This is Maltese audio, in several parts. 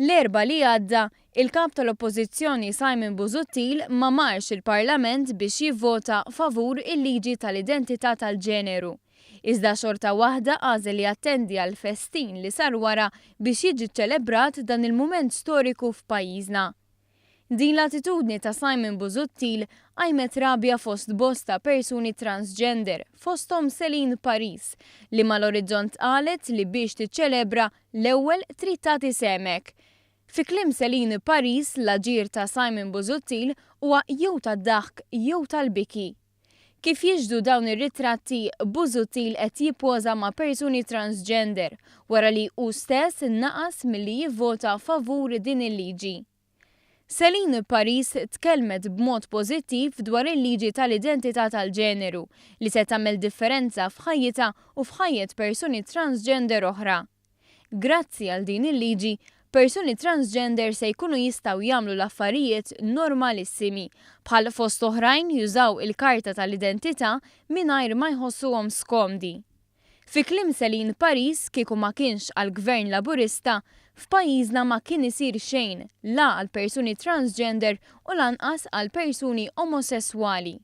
L-erba' li għadda, il-kap tal-Oppożizzjoni Simon Busuttil ma marx il-Parlament biex jivvota favur il-liġi tal-identità tal-ġeneru. Iżda xorta waħda għażel li attendi għall-festin li sar wara biex jiġi ċelebrat dan il-mument storiku f'pajjiżna. Din l-attitudni ta' Simon Busuttil għajmet rabja fost bosta persuni transgender, fosthom Selin Paris, li mal-orizzont qalet li biex tiċċelebra l-ewwel trid tagħti semek. Fi kliem Selin Paris l-aġir ta' Simon Busuttil huwa jew tad-daħk jew tal-biki. Kif jiġdu dawn ir-ritratti, Busuttil qed jippoża ma' persuni transgender wara li hu stess innaqas milli jivvota favur din il-liġi. Selin Paris tkellmet b'mod pożittiv dwar il-liġi tal-identità tal-ġeneru li se tagħmel differenza f'ħajjitha u f'ħajjet persuni transgender oħra. Grazzi għal din il-liġi, persuni transgender se jkunu jistgħu jagħmlu l-affarijiet normalissimi bħal fost oħrajn jużaw il-karta tal-identità mingħajr ma jħossuhom skomdi. Fi kliem Selin Paris kieku ma kienx għall-Gvern Laburista, f'pajjiżna ma kien isir xejn la għal persuni transgender u lanqas għal persuni omosessuali.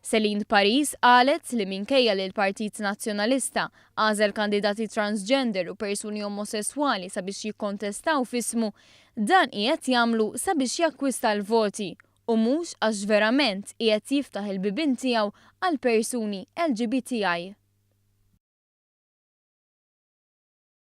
Selin Paris qalet li minkejja li l-Partit Nazzjonalista għażel kandidati transgender u persuni omosessuali sabiex jikkontestaw f'ismu, dan qiegħed jagħmlu sabiex jakkwista l-voti u mhux għax verament qiegħed jiftaħ il-bibien tiegħu għal persuni LGBTI.